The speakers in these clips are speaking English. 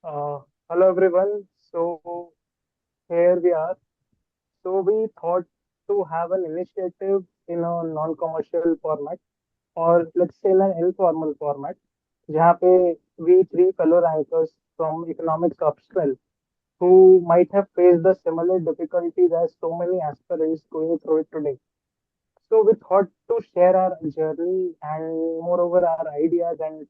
Uh, Hello everyone. So here we are. So we thought to have an initiative in a non-commercial format, or let's say in an informal format, जहाँ पे we three fellow rankers from economics optional who might have faced the similar difficulties as so many aspirants going through it today. So we thought to share our journey and moreover our ideas and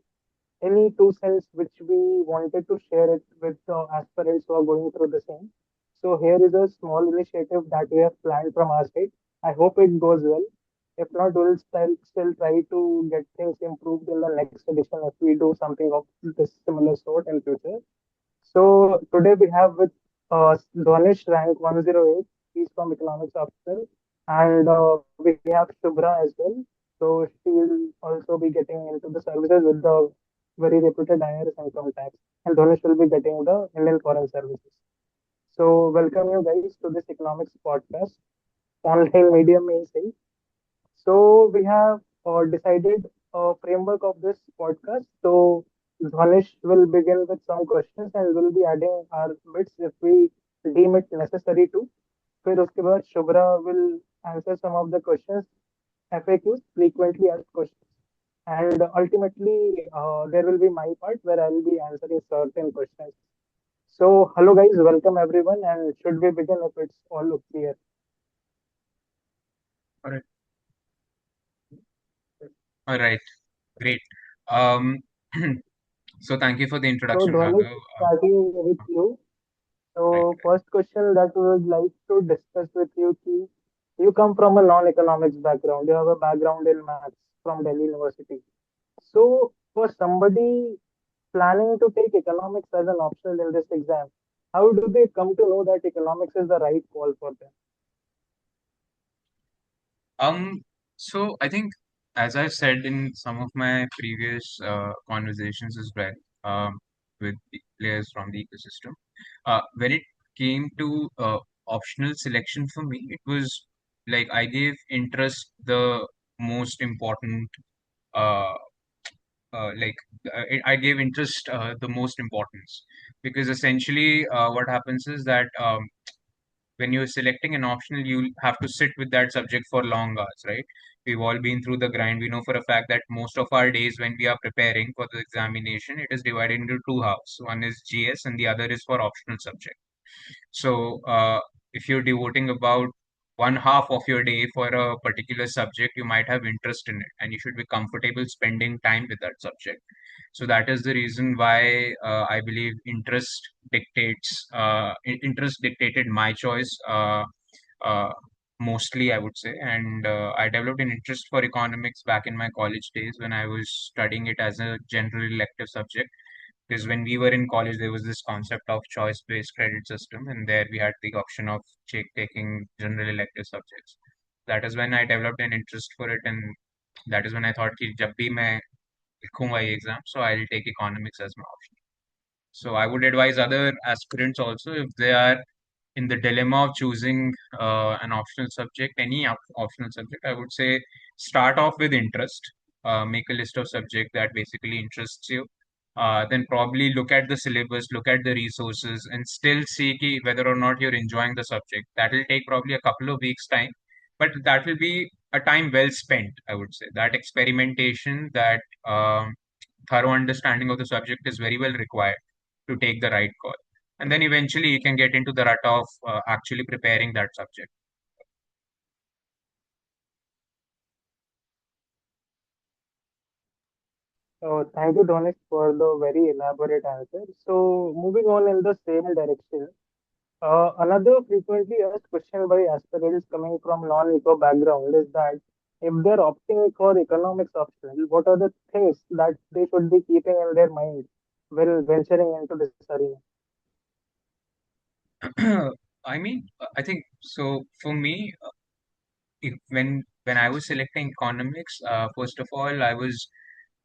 any two cents which we wanted to share it with the aspirants who are going through the same. So here is a small initiative that we have planned from our side. I hope it goes well. If not, we'll still try to get things improved in the next edition if we do something of this similar sort in future. So today we have with Dhwanish rank 108. He's from economics optional, and we have Shubhra as well. So she'll also be getting into the services with the very reputed IRS income tax, and Dhwanish will be getting the Indian foreign services. So welcome you guys to this economics podcast, online medium may say. So we have decided a framework of this podcast. So Dhwanish will begin with some questions and we'll be adding our bits if we deem it necessary to. फिर उसके बाद Shubhra will answer some of the questions, FAQs, frequently asked questions. And ultimately, there will be my part where I will be answering certain questions. So, hello guys, welcome everyone. And should we begin if it's all clear? All right. All right. Great. Um, so thank you for the So, introduction, Dhwanish, Raghav. starting with you. Right. So, first question that we would like to discuss with you, ki you come from a non-economics background. You have a background in maths from Delhi University. So, for somebody planning to take economics as an optional in this exam, how do they come to know that economics is the right call for them? Um, so I think, as I've said in some of my previous conversations as well, with the players from the ecosystem, when it came to optional selection for me, it was like I gave interest the most important uh, like I gave interest the most importance because essentially what happens is that when you're selecting an optional, you have to sit with that subject for long hours, right? We've all been through the grind. We know for a fact that most of our days when we are preparing for the examination, it is divided into two halves. One is GS and the other is for optional subject. So, if you're devoting about one half of your day for a particular subject, you might have interest in it, and you should be comfortable spending time with that subject. So that is the reason why I believe interest dictated my choice. Uh, Mostly, I would say, and I developed an interest for economics back in my college days when I was studying it as a general elective subject because when we were in college, there was this concept of choice-based credit system, and there we had the option of taking general elective subjects. That is when I developed an interest for it, and that is when I thought कि जब भी मैं लिखूंगा ये exam, so I'll take economics as my option. So I would advise other aspirants also if they are in the dilemma of choosing an optional subject, any optional subject, I would say start off with interest. Make a list of subject that basically interests you. Then probably look at the syllabus, look at the resources, and still see whether or not you're enjoying the subject. That will take probably a couple of weeks' time, but that will be a time well spent, I would say. That experimentation, that thorough understanding of the subject is very well required to take the right call. And then eventually you can get into the rut of actually preparing that subject. So, thank you, Dhwanish, for the very elaborate answer. So, moving on in the same direction. Another frequently asked question by aspirants coming from non-eco background is that if they're opting for economics optional, what are the things that they should be keeping in their mind while venturing into this arena? I mean, I think so. For me, when I was selecting economics, first of all,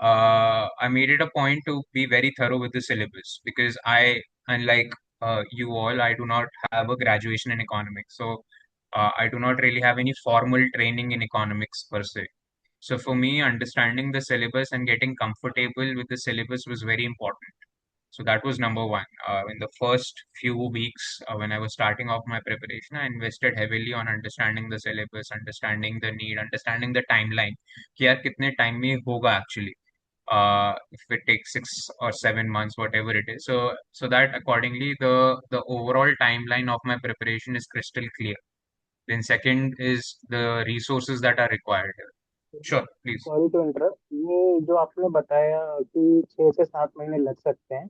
I made it a point to be very thorough with the syllabus because unlike you all, I do not have a graduation in economics, so I do not really have any formal training in economics per se. So for me, understanding the syllabus and getting comfortable with the syllabus was very important. So that was number one. In the first few weeks when I was starting off my preparation, I invested heavily on understanding the syllabus, understanding the need, understanding the timeline. कि यार कितने time में होगा actually. If it takes 6 or 7 months, whatever it is. So that accordingly, the overall timeline of my preparation is crystal clear. Then second is the resources that are required. Sure, please. Sorry to interrupt, ये जो आपने बताया कि 6 से 7 महीने लग सकते हैं,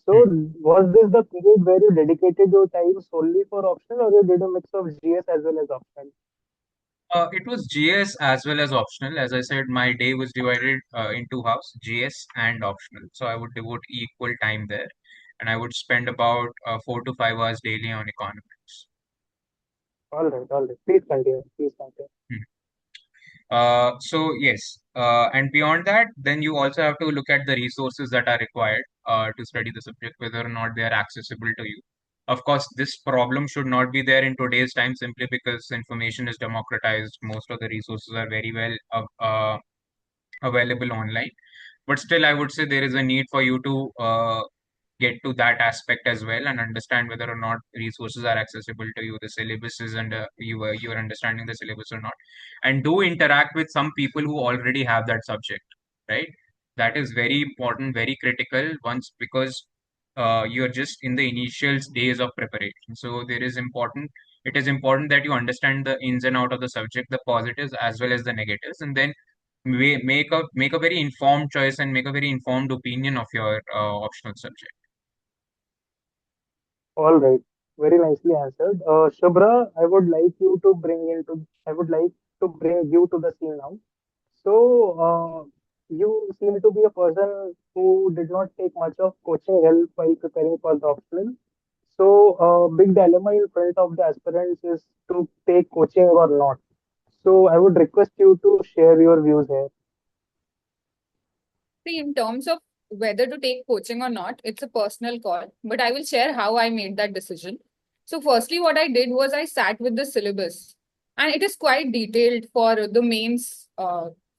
so Hmm. was this the period where you dedicated your time solely for optional, or you did a mix of GS as well as optional? It was GS as well as optional. As I said, my day was divided in two halves, GS and optional. So I would devote equal time there, and I would spend about 4 to 5 hours daily on economics. All right, please continue, please continue. Hmm. So yes, and beyond that, then you also have to look at the resources that are required to study the subject, whether or not they are accessible to you. Of course, this problem should not be there in today's time simply because information is democratized. Most of the resources are very well available online. But still, I would say there is a need for you to get to that aspect as well and understand whether or not resources are accessible to you, the syllabus is under you are understanding the syllabus or not, and do interact with some people who already have that subject, right? That is very important, very critical once because you're just in the initial days of preparation. So there is important. It is important that you understand the ins and out of the subject, the positives as well as the negatives, and then make a very informed choice and make a very informed opinion of your optional subject. All right, very nicely answered. Shubhra, I would like to bring you to the scene now. So, you seem to be a person who did not take much of coaching help while preparing for the optional. So, big dilemma in front of the aspirants is to take coaching or not. So, I would request you to share your views here. See, in terms of whether to take coaching or not, it's a personal call, but I will share how I made that decision. So, firstly, what I did was I sat with the syllabus, and it is quite detailed for the mains.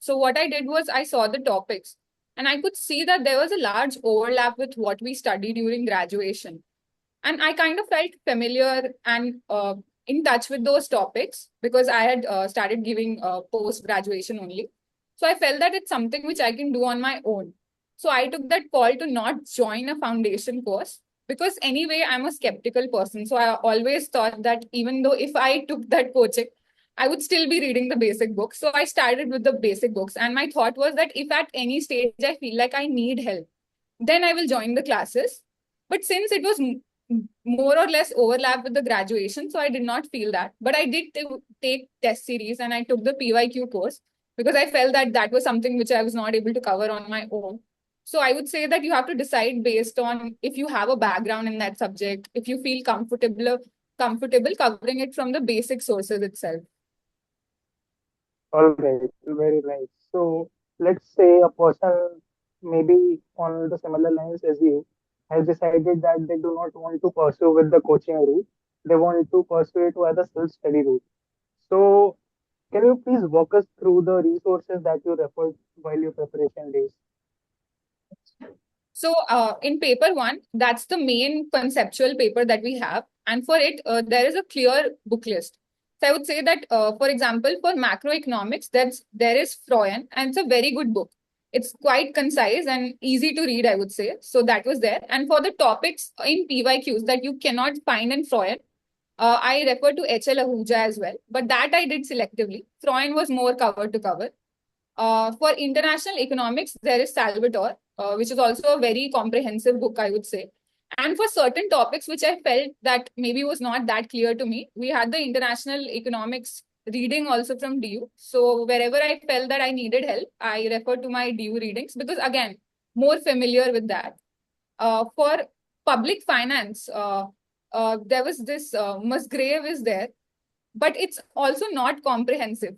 So, what I did was I saw the topics, and I could see that there was a large overlap with what we studied during graduation. And I kind of felt familiar and in touch with those topics because I had started giving post graduation only. So I felt that it's something which I can do on my own. So I took that call to not join a foundation course because anyway I'm a skeptical person. So I always thought that even though if I took that coaching, I would still be reading the basic books. So I started with the basic books, and my thought was that if at any stage I feel like I need help, then I will join the classes. But since it was more or less overlap with the graduation, so I did not feel that. But I did take test series, and I took the PYQ course because I felt that that was something which I was not able to cover on my own. So I would say that you have to decide based on if you have a background in that subject, if you feel comfortable covering it from the basic sources itself. All right, very nice. So, let's say a person, maybe on the similar lines as you, has decided that they do not want to pursue with the coaching route. They want to pursue it with a self-study route. So, can you please walk us through the resources that you referred while your preparation days? So in paper one, that's the main conceptual paper that we have. And for it, there is a clear book list. So I would say that, for example, for macroeconomics, there is Freud, and it's a very good book. It's quite concise and easy to read, I would say. So that was there. And for the topics in PYQs that you cannot find in Freud, I refer to HL Ahuja as well. But that I did selectively. Freud was more cover to cover. For international economics, there is Salvatore, which is also a very comprehensive book, I would say. And for certain topics which I felt that maybe was not that clear to me, we had the international economics reading also from DU. So wherever I felt that I needed help, I referred to my DU readings because again, more familiar with that. For public finance, there was this Musgrave is there, but it's also not comprehensive.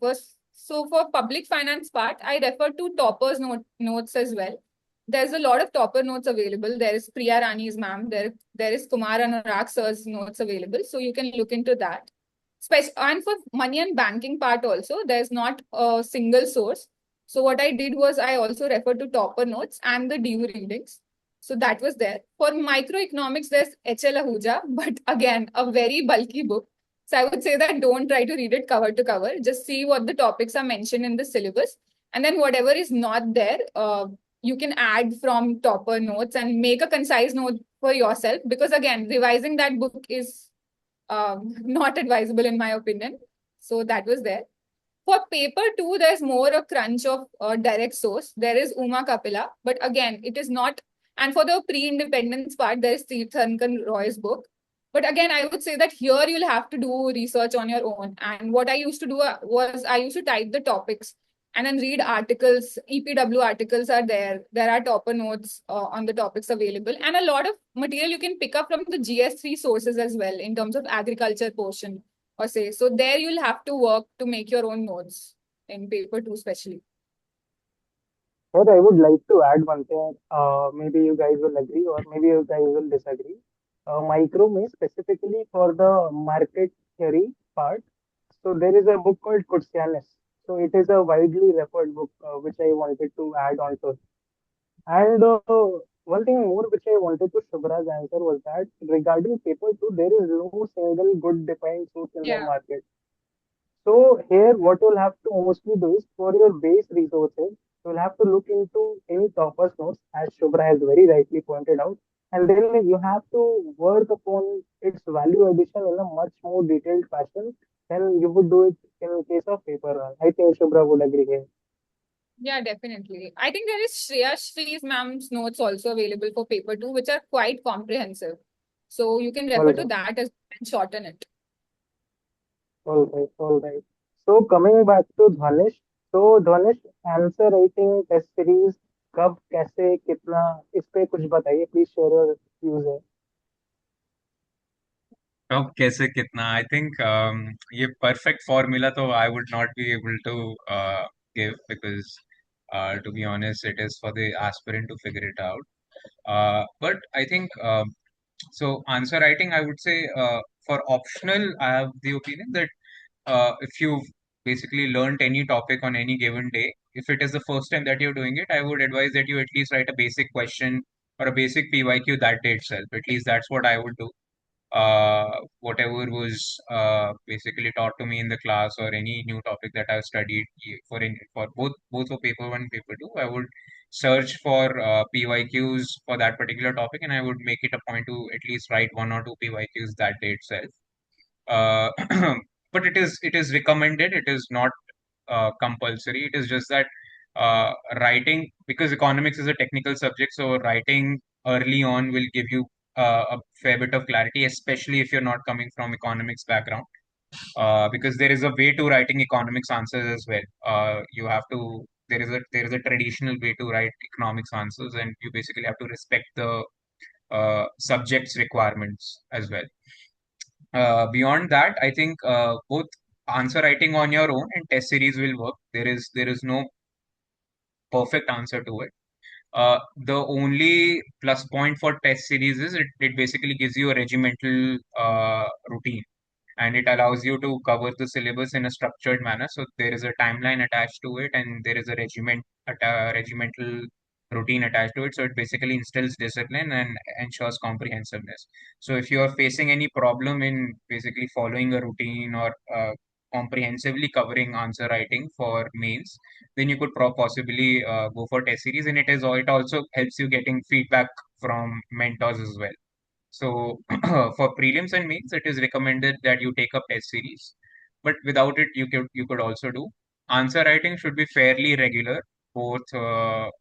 So for public finance part, I refer to toppers notes as well. There's a lot of topper notes available. There is Priya Rani's ma'am. There is Kumar Anurag sir's notes available. So you can look into that. And for money and banking part also, there's not a single source. So what I did was I also referred to topper notes and the DU readings. So that was there. For microeconomics, there's HL Ahuja, but again, a very bulky book. So I would say that don't try to read it cover to cover. Just see what the topics are mentioned in the syllabus. And then whatever is not there, you can add from topper notes and make a concise note for yourself. Because again, revising that book is not advisable in my opinion. So that was there. For paper two, there's more a crunch of direct source. There is Uma Kapila, but again, it is not. And for the pre-independence part, there is Tirthankar Roy's book. But again, I would say that here you'll have to do research on your own. And what I used to do was I used to type the topics and then read articles. EPW articles are there. There are topper notes on the topics available, and a lot of material you can pick up from the GS3 sources as well in terms of agriculture portion or say. So there you'll have to work to make your own notes in paper two, especially. Here, I would like to add one thing. Maybe you guys will agree, or maybe you guys will disagree. Micro may specifically for the market theory part. So there is a book called Kursianis. So it is a widely referred book, which I wanted to add on to. And one thing more which I wanted to Shubhra's answer was that regarding paper two, there is no single good defined source in the Yeah. market. So here, what you'll have to mostly do is for your base resources, you'll have to look into any topper's notes, as Shubhra has very rightly pointed out, and then you have to work upon its value addition in a much more detailed fashion than you would do it in case of paper run. I think Shubhra would agree here. Yeah, definitely. I think there is Shreya Shree's ma'am's notes also available for paper two, which are quite comprehensive. So you can All refer to right, that as well and shorten it. all right, all right. So coming back to Dhwanish, so Dhwanish answer writing test series कब कैसे कितना इस पे कुछ बताइए please share your views है. कब कैसे कितना आई थिंक ये परफेक्ट फॉर्मूला तो I would not be able to give because to be honest it is for the aspirant to figure it out but I think so answer writing I would say for optional I have the opinion that if you've basically learned any topic on any given day, if it is the first time that you're doing it, I would advise that you at least write a basic question or a basic PYQ that day itself. At least that's what I would do. Whatever was basically taught to me in the class or any new topic that I've studied for both for paper one and paper two, I would search for PYQs for that particular topic, and I would make it a point to at least write one or two PYQs that day itself. Uh, but it is recommended. It is not compulsory. It is just that writing, because economics is a technical subject, so writing early on will give you a fair bit of clarity, especially if you're not coming from economics background. Because there is a way to writing economics answers as well. You have to there is a traditional way to write economics answers, and you basically have to respect the subject's requirements as well. Beyond that, I think both answer writing on your own and test series will work. There is no perfect answer to it. The only plus point for test series is it basically gives you a regimental routine, and it allows you to cover the syllabus in a structured manner. So there is a timeline attached to it, and there is a regimental routine attached to it. So it basically instills discipline and ensures comprehensiveness. So if you are facing any problem in basically following a routine or comprehensively covering answer writing for mains, then you could possibly go for test series, and it also helps you getting feedback from mentors as well. So for prelims and mains, it is recommended that you take up test series, but without it, you could also do answer writing. Should be fairly regular, both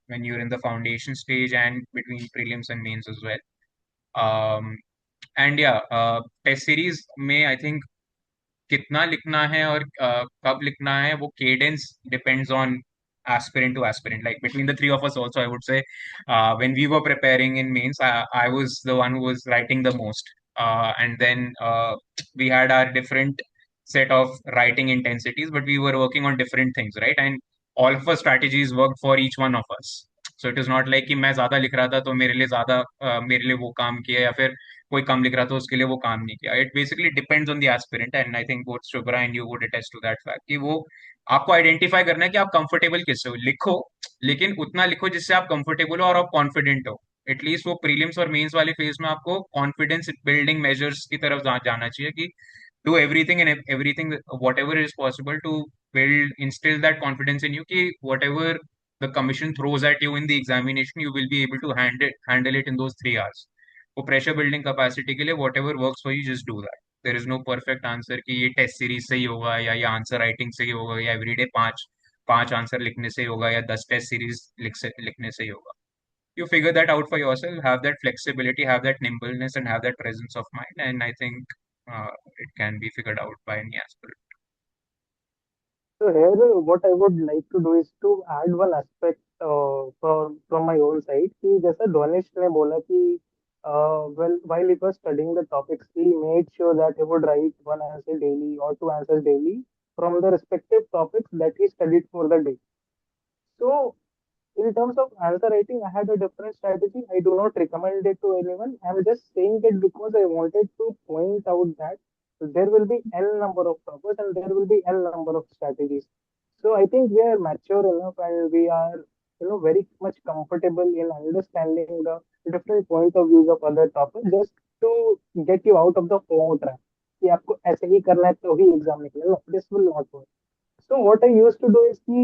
when you're in the foundation stage and between prelims and mains as well. And yeah, test series may I think कितना लिखना है और कब लिखना है वो cadence depends on aspirant to aspirant, like between the three of us also I would say when we were preparing in mains, I was the one who was writing the most, and then we had our different set of writing intensities, but we were working on different things, right? And all of our strategies worked for each one of us. So it is not like कि मैं ज्यादा लिख रहा था तो मेरे लिए ज्यादा मेरे लिए वो काम किया, या फिर कोई कम लिख रहा था उसके लिए वो काम नहीं किया. It basically depends on the aspirant, and I think both Shubhra and you would attest to that fact कि वो आपको आइडेंटिफाई करना है कि आप कंफर्टेबल किससे हो. लिखो, लेकिन उतना लिखो जिससे आप कंफर्टेबल हो और आप कॉन्फिडेंट हो. एटलीस्ट वो प्रीलिम्स और मेंस वाले फेज में आपको कॉन्फिडेंस बिल्डिंग मेजर्स की तरफ जाना चाहिए कि do everything and everything whatever is possible to build instill that confidence in you कि whatever the commission throws at you in the examination you will be able to handle it in those 3 hours. वो pressure building capacity के लिए whatever works for you just do that. There is no perfect answer कि ये test series से ही होगा या ये answer writing से ही होगा या एवरीडे पांच पांच आंसर लिखने से ही होगा या 10 टेस्ट सीरीज लिखने से ही होगा. You figure that out for yourself, have that flexibility, have that nimbleness, and have that presence of mind. And I think it can be figured out by any aspirant. So here, what I would like to do is to add one aspect from my own side. कि जैसा ध्वनिश ने बोला कि well while he was studying the topics, he made sure that he would write one answer daily or two answers daily from the respective topics that he studied for the day. So in terms of answer writing, I had a different strategy. I do not recommend it to anyone. I'm just saying it because I wanted to point out that there will be n number of topics and there will be n number of strategies. So I think we are mature enough and we are, very much comfortable in understanding the different point of views of other topics just to get you out of the FOMO trap. कि आपको ऐसे ही करना है तो ही exam निकले. No, this will not work. So what I used to do is कि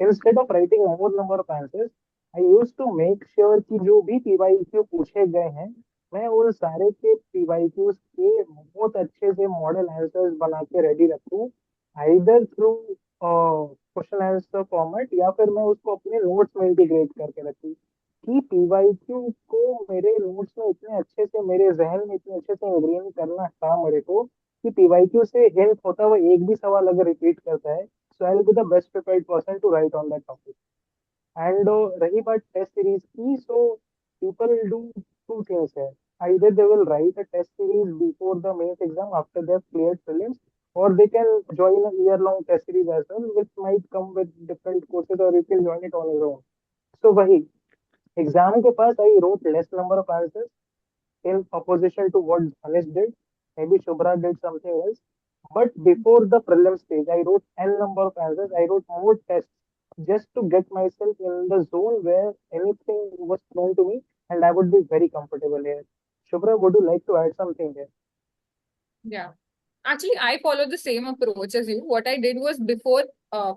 instead of writing more number of answers, I used to make sure कि जो भी पीवाईक्यू पूछे गए हैं, मैं उन सारे के पीवाईक्यूज के बहुत अच्छे से मॉडल आंसर्स बना के रेडी रखूं, either through question answer format या फिर मैं उसको अपने नोट्स में इंटीग्रेट करके रखूं कि पीवाईक्यू को मेरे नोट्स में इतने अच्छे से मेरे जहन में इतने अच्छे से इंग्रेन करना था मेरे को कि पीवाईक्यू से हिंट होता हुआ एक भी सवाल अगर रिपीट करता है, so I'll be the best prepared person to write on that topic. And रही बात टेस्ट सीरीज की, so people do two things here. Either they will write a test series before the mains exam after they've cleared prelims, or they can join a year-long test series as well, which might come with different courses, or you can join it on your own. So वही exam के पास I wrote less number of answers in opposition to what Dhwanish did. Maybe Shubhra did something else. But before the prelim stage, I wrote n number of answers. I wrote more tests just to get myself in the zone where anything was thrown to me and I would be very comfortable here. Shubhra, would you like to add something here? Yeah. Actually, I followed the same approach as you. What I did was before,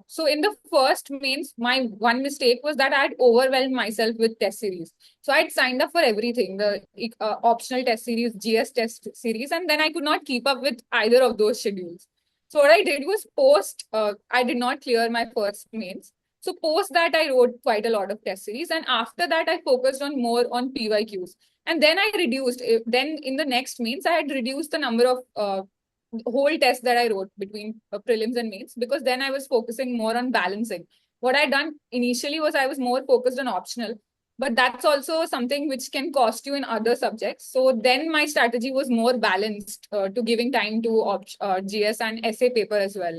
so in the first mains, my one mistake was that I had overwhelmed myself with test series. So I'd signed up for everything, the optional test series, GS test series, and then I could not keep up with either of those schedules. So what I did was I did not clear my first mains. So post that I wrote quite a lot of test series, and after that I focused on more on PYQs. And then I reduced, then in the next mains, I had reduced the number of whole test that I wrote between prelims and mains, because then I was focusing more on balancing. What I done initially was I was more focused on optional, but that's also something which can cost you in other subjects. So then my strategy was more balanced to giving time to GS and essay paper as well.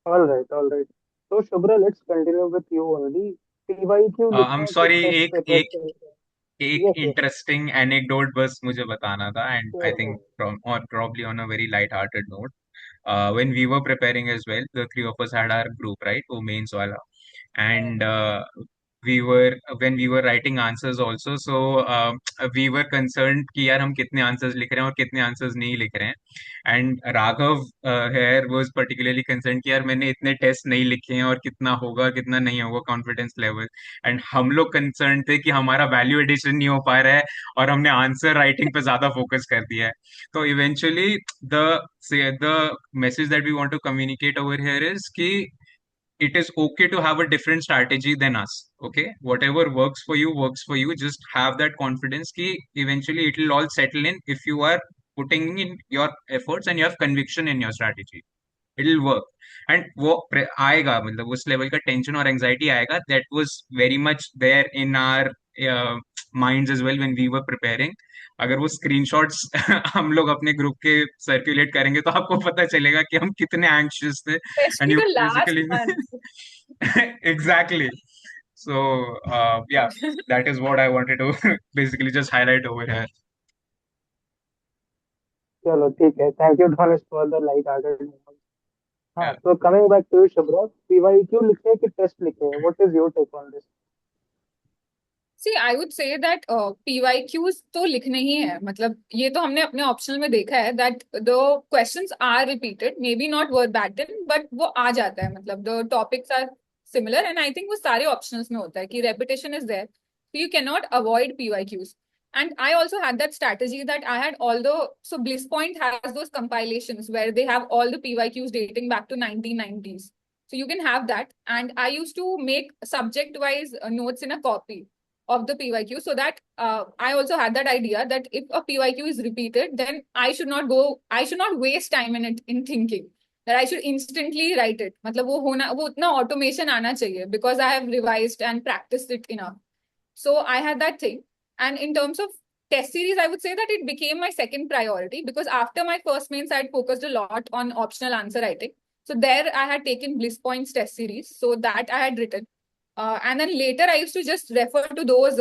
All right, all right. So Shubhra, let's continue with you only. PYQ I'm लिखने के sorry, test एक paper एक से. एक Yes, yes. Interesting anecdote बस मुझे बताना था and I Sure, think sure. From और probably on a very light-hearted note. When we were preparing as well, the three of us had our group, right? वो mains वाला. And we were when we were writing answers also, so we were concerned कि यार हम कितने answers लिख रहे हैं और कितने answers नहीं लिख रहे हैं. And Raghav here was particularly concerned कि यार मैंने इतने टेस्ट नहीं लिखे हैं और कितना होगा कितना नहीं होगा कॉन्फिडेंस लेवल. एंड हम लोग कंसर्न थे कि हमारा वैल्यू एडिशन नहीं हो पा रहा है और हमने आंसर राइटिंग पे ज्यादा फोकस कर दिया है. तो eventually the message that we want to communicate over here is कि it is okay to have a different strategy than us. Okay, whatever works for you. Just have that confidence कि eventually it will all settle in if you are putting in your efforts and you have conviction in your strategy. It'll work. And वो आएगा, मतलब उस level का tension और anxiety आएगा. That was very much there in our minds as well when we were preparing. अगर वो screenshots हम लोग अपने ग्रुप के सर्कुलेट करेंगे तो आपको पता चलेगा कि हम कितने एंग्शियस थे. And Especially you the last basically month. exactly. So yeah, that is what I wanted to basically just highlight over here. चलो ठीक है. Thank you, Dhwanish, for the light-hearted moment. हाँ, Yeah. so coming back to you, Shubhra, PYQ लिखे कि test लिखे? What is your take on this? See I would say that PYQs तो लिखने ही है, मतलब ये तो हमने अपने ऑप्शनल में देखा है that the questions are repeated, may be not verbatim but वो आ जाता है, मतलब the topics are similar and I think वो सारे ऑप्शनल्स में होता है कि repetition is there, so you cannot avoid PYQs. And I also had that strategy that I had all the, so Bliss Point has those compilations where they have all the PYQs dating back to 1990s. So you can have that. And I used to make subject wise notes in a copy of the PYQ, so that I also had that idea that if a PYQ is repeated, then I should not waste time in it in thinking that I should instantly write it. मतलब वो उतना automation आना चाहिए because I have revised and practiced it enough. So I had that thing. And in terms of test series, I would say that it became my second priority because after my first mains, I had focused a lot on optional answer writing. So there I had taken Bliss Points test series. So that I had written. And then later I used to just refer to those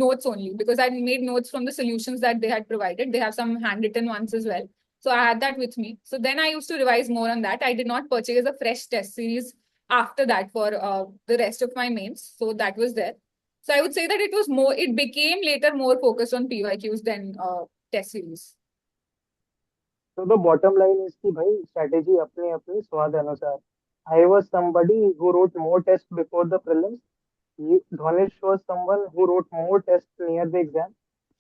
notes only because I made notes from the solutions that they had provided. They have some handwritten ones as well. So I had that with me. So then I used to revise more on that. I did not purchase a fresh test series after that for the rest of my mains. So that was there. So I would say that it became later more focused on PYQs than test series. So the bottom line is कि भाई strategy अपने अपने स्वाद अनुसार. I was somebody who wrote more tests before the prelims. Dhwanish was someone who wrote more tests near the exam.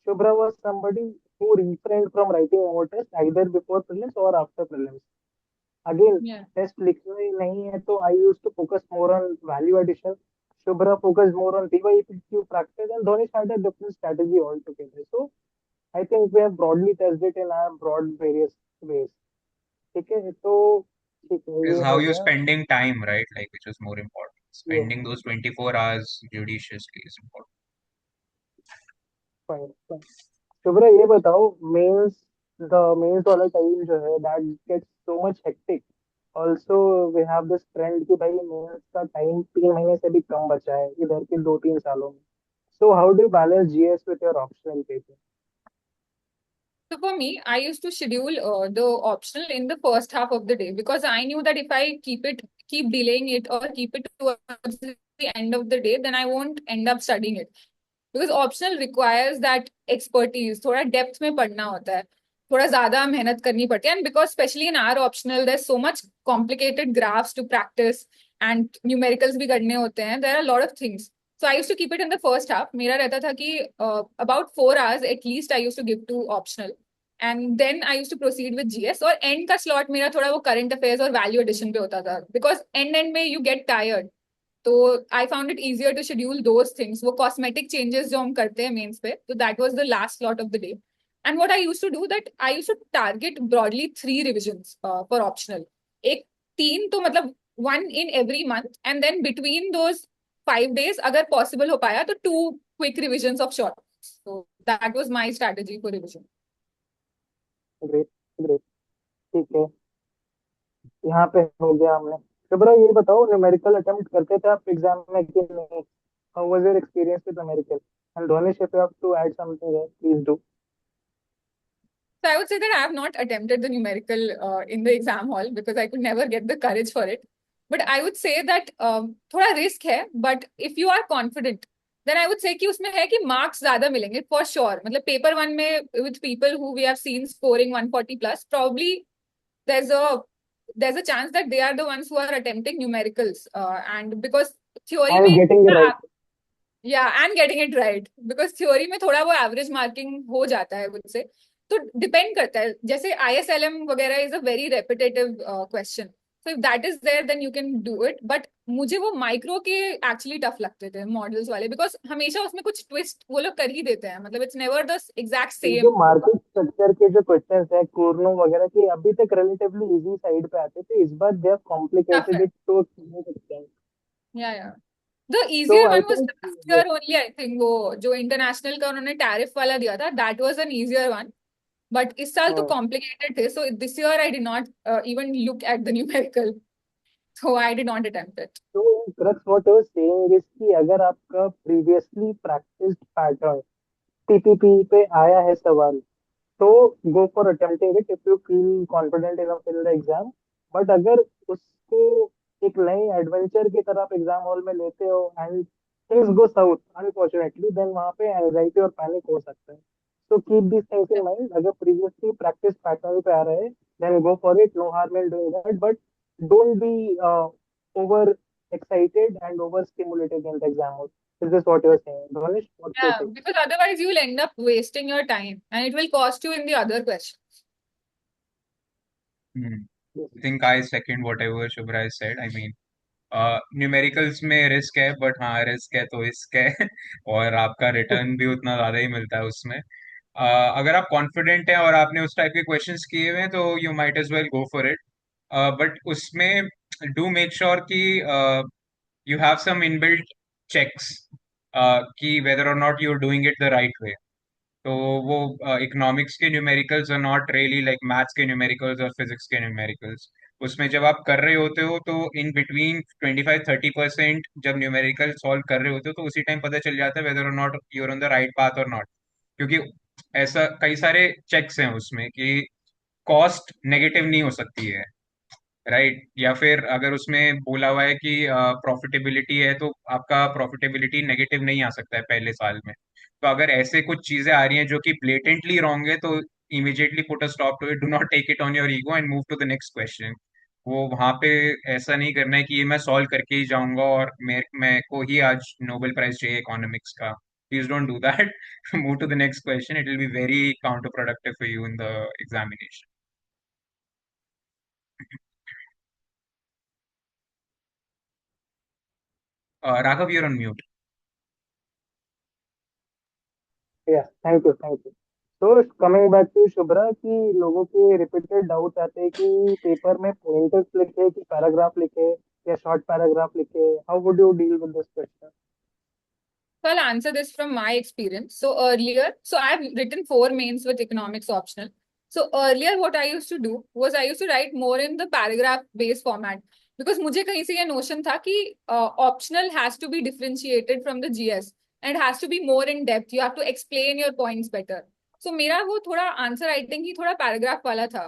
Shubhra was somebody who refrained from writing more tests either before prelims or after prelims. Again, Yeah. Test लिखने नहीं है तो I use to focus more on value addition. Shubhra focused more on PYQ practice, and Dhwanish had a different strategy altogether. So I think we have broadly tested it in our broad various ways. ठीक है तो ठीक है Is ये how हो you're गया. spending time, right? Like, which is more important. ये Spending those 24 hours judiciously is important. Fine fine. Shubhra ये बताओ, मेंस द मेंस वाला टाइम जो है that gets so much hectic. Also we have this trend कि भाई mains का time 3 महीने से भी कम बचा है इधर के 2-3 सालों में. So how do balance GS with your optional paper? So for me, I used to schedule the optional in the first half of the day because I knew that if I keep delaying it or keep it towards the end of the day, then I won't end up studying it. Because optional requires that expertise, थोड़ा depth में पढ़ना होता है, थोड़ा ज्यादा मेहनत करनी पड़ती है, and because especially in our optional there's so much complicated graphs to practice and numericals भी करने होते हैं, there are a lot of things. So I used to keep it in the first half. मेरा रहता था कि about 4 hours at least I used to give to optional, and then I used to proceed with GS. और end का slot मेरा थोड़ा वो current affairs और value addition पे होता था because end में you get tired. तो I found it easier to schedule those things, वो कॉस्मेटिक चेंजेस जो हम करते हैं मेंस पे, तो that was the last slot of the day. And what I used to do that I used to target broadly 3 revisions for optional. एक तीन तो मतलब one in every month, and then between those 5 days अगर possible हो पाया तो 2 quick revisions of short. So that was my strategy for revision. Great great. ठीक है, यहाँ पे हो गया हमने. शुभ्रा ये बताओ, न्यूमेरिकल अटेम्प्ट करते थे आप एग्जाम में कि नहीं? How was your experience with numerical? And Dhonish, if you have to add something है please do. So I would say that I have not attempted the numerical in the exam hall because I could never get the courage for it. But I would say that थोड़ा risk है, but if you are confident, then I would say कि उसमें है कि marks ज़्यादा मिलेंगे for sure. मतलब paper one में with people who we have seen scoring 140 plus, probably there's a chance that they are the ones who are attempting numericals, and because theory and में getting it right. या and getting it right, because theory में थोड़ा वो average marking हो जाता है मुझसे. तो डिपेंड करता है, जैसे ISLM वगैरह is a very repetitive question, so if that is there then you can do it. But मुझे वो माइक्रो के एक्चुअली टफ लगते थे मॉडल्स वाले, बिकॉज हमेशा उसमें कुछ ट्विस्ट वो लोग कर ही देते हैं, मतलब इट्स नेवर द एग्जैक्ट जो सेम. मार्केट स्ट्रक्चर के जो क्वेश्चंस है कोर्नो वगैरह के अभी तक रिलेटिवली इजी साइड पे आते थे, इस बार दे हैव टफ कॉम्प्लिकेटेड है. It to extend. या the तो easier I one was think last year only, I think. वो जो इंटरनेशनल का उन्होंने टैरिफ वाला दिया था, that was an easier one. But इस साल तो complicated थे, so this year I did not even look at the numerical, so I did not attempt it. तो crux what I was saying is कि अगर आपका प्रीवियसली प्रैक्टिस्ड पैटर्न टीपीपी पे आया है सवाल, तो go for attempting it if you feel confident enough in the exam. But अगर उसको एक नई एडवेंचर की तरह आप एग्जाम हॉल में लेते हो and things go south unfortunately, then वहाँ पे एंजाइटी और पैनिक हो सकता है. So keep these things in mind. अगर previously practice pattern पे आ रहे हैं, then go for it. No harm in doing that, but don't be over excited and overstimulated in the exam hall. Is this what you're saying, Dhwanish? What's your Yeah, take? because otherwise you will end up wasting your time and it will cost you in the other questions. Hmm. Yes. I think I second whatever Shubhra has said. I mean, numericals में risk है, but हाँ risk है तो risk है और आपका return भी उतना ज्यादा ही मिलता है उसमें. अगर आप कॉन्फिडेंट हैं और आपने उस टाइप के क्वेश्चंस किए हुए हैं तो you might as well go for it. But उसमें डू मेक श्योर कि you have some inbuilt checks कि whether or not you're doing it the right way. तो वो इकोनॉमिक्स के numericals are not really like maths के numericals और physics के numericals. उसमें जब आप कर रहे होते हो तो इन बिटवीन 25-30% जब न्यूमेरिकल सॉल्व कर रहे होते हो तो उसी टाइम पता चल जाता है वेदर और not you're on the right path और नॉट. क्योंकि ऐसा कई सारे चेक्स हैं उसमें कि कॉस्ट नेगेटिव नहीं हो सकती है, राइट. या फिर अगर उसमें बोला हुआ है कि प्रॉफिटेबिलिटी है तो आपका प्रॉफिटेबिलिटी नेगेटिव नहीं आ सकता है पहले साल में. तो अगर ऐसे कुछ चीजें आ रही हैं जो कि ब्लेटेंटली रॉन्ग है तो immediately put a stop to it. Do not take it on your ego and move to the next question. वो वहां पे ऐसा नहीं करना है कि ये मैं सॉल्व करके ही जाऊंगा और मैं को ही आज नोबेल प्राइज चाहिए इकोनॉमिक्स का. Please don't do that. Move to the next question. It will be very counter productive for you in the examination. Raghav, you're on mute. Yeah, thank you. So coming back to Shubhra कि लोगों के repeated doubt आते हैं कि paper में pointers लिखे कि paragraph लिखे या शॉर्ट पैराग्राफ लिखे. How would you deal with this question? So I'll answer this from my experience. So I've written 4 mains with economics optional. So earlier, what I used to do was I used to write more in the paragraph-based format because मुझे कहीं से ये notion था कि optional has to be differentiated from the GS and it has to be more in depth. You have to explain your points better. So मेरा वो थोड़ा answer writing ही थोड़ा paragraph वाला था.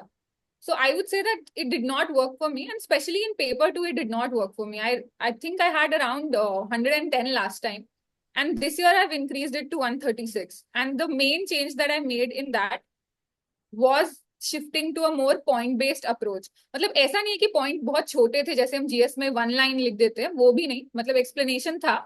So I would say that it did not work for me, and especially in paper two, it did not work for me. I think I had around 110 last time, and this year I've increased it to 136. And the main change that I made in that was shifting to a more point based approach. मतलब ऐसा नहीं है कि point बहुत छोटे थे जैसे हम जीएस में 1 लाइन लिख देते हैं, वो भी नहीं, मतलब एक्सप्लेनेशन था.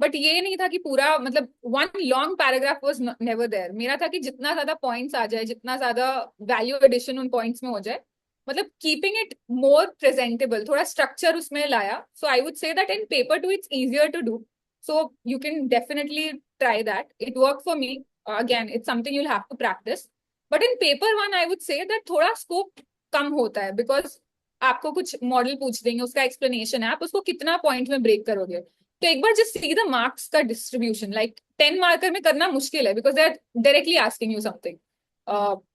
बट ये नहीं था कि पूरा मतलब 1 long paragraph was never there. मेरा था कि जितना ज्यादा पॉइंट्स आ जाए, जितना ज्यादा वैल्यू एडिशन उन पॉइंट्स में हो जाए, मतलब कीपिंग इट मोर प्रेजेंटेबल, थोड़ा स्ट्रक्चर उसमें लाया. So I would say that in paper two it's easier to do. So you can definitely try that. It work for me. Again it's something you'll have to practice. But in paper one I would say that थोड़ा scope कम होता है because आपको कुछ model पूछ देंगे, उसका explanation है, आप उसको कितना पॉइंट में ब्रेक करोगे. तो एक बार जस्ट सी द मार्क्स का डिस्ट्रीब्यूशन. लाइक 10 मार्कर में करना मुश्किल है because they are directly asking you something.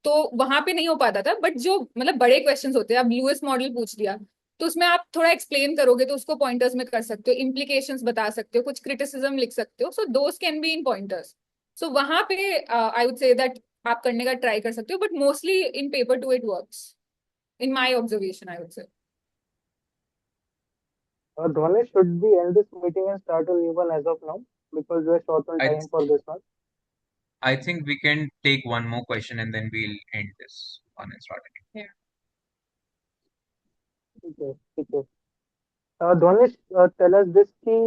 तो वहां पे नहीं हो पाता था. बट जो मतलब बड़े क्वेश्चंस होते हैं, अब लुईस मॉडल पूछ दिया तो उसमें आप थोड़ा एक्सप्लेन करोगे तो उसको पॉइंटर्स में कर सकते हो, इम्प्लीकेशंस बता सकते हो, कुछ क्रिटिसिज्म लिख सकते हो. सो दोस कैन बी इन पॉइंटर्स. सो वहां पे आई वुड से दैट आप करने का ट्राई कर सकते हो. But mostly in paper to it works in my observation I would से. Dhwanish, should we end this meeting and start a new one as of now? Because we are short on I time for this one. I think we can take one more question and then we'll end this one and start again. Yeah. ठीक है. Dhwanish, tell us this कि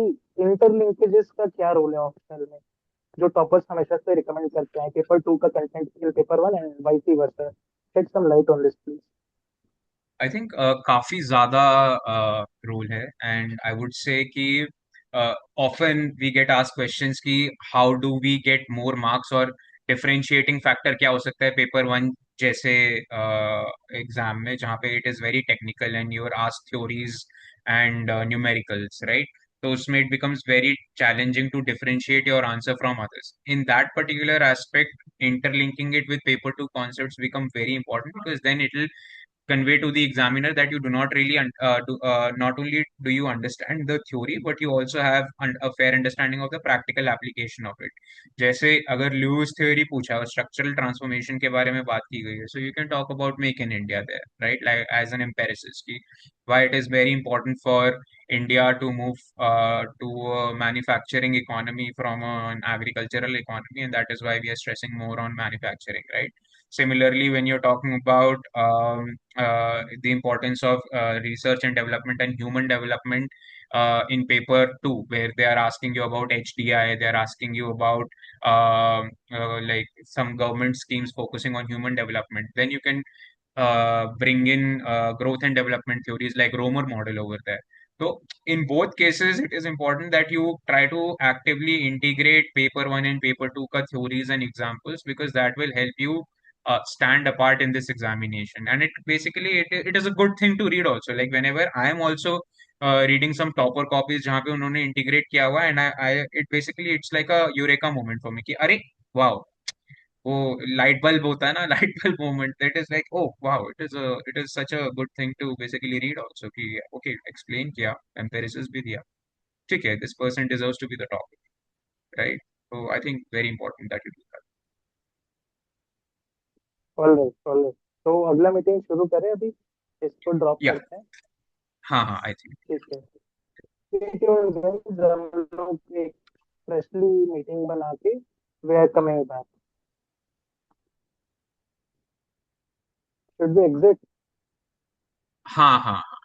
interlinkages का क्या role है optional में, जो toppers हमेशा से रिकमेंड करते हैं पेपर टू का कंटेंट फिर paper one and vice versa. Shed some light on this please. I think काफी ज्यादा रोल है एंड आई वुड से कि often we get ask questions कि how do we get more marks और differentiating factor क्या हो सकता है पेपर वन जैसे एग्जाम में जहाँ पे it is very technical and you're ask theories and numericals, right. तो उसमें it becomes very challenging to differentiate your answer from others. In that particular aspect interlinking it with paper two concepts become very important because then it will convey to the examiner that you do not really not only do you understand the theory, but you also have a fair understanding of the practical application of it. जैसे अगर Lewis theory पूछा और structural transformation के बारे में बात की गई है, so you can talk about make in India there, right, like as an emphasis की why it is very important for India to move to a manufacturing economy from an agricultural economy, and that is why we are stressing more on manufacturing, right? Similarly, when you're talking about the importance of research and development and human development in paper 2, where they are asking you about HDI, they are asking you about like some government schemes focusing on human development, then you can bring in growth and development theories like Romer model over there. So in both cases, it is important that you try to actively integrate paper one and paper two ka theories and examples, because that will help you stand apart in this examination. And it basically it is a good thing to read also. Like whenever I am also reading some topper copies जहाँ पे उन्होंने integrate किया हुआ, and I it basically it's like a eureka moment for me कि अरे wow, वो light bulb होता है ना, light bulb moment, that is like oh wow, it is such a good thing to basically read also कि okay explain किया, emphasis भी दिया, ठीक है, this person deserves to be the top, right? So I think very important that you do that. Alright alright. तो अगला meeting शुरू करें अभी, इसको ड्रॉप Yeah, करते हैं। हाँ आई थिंक ठीक है, ठीक है guys, हम लोग एक फ्रेशली मीटिंग बना के they are coming back. Should be exit. हाँ हाँ हाँ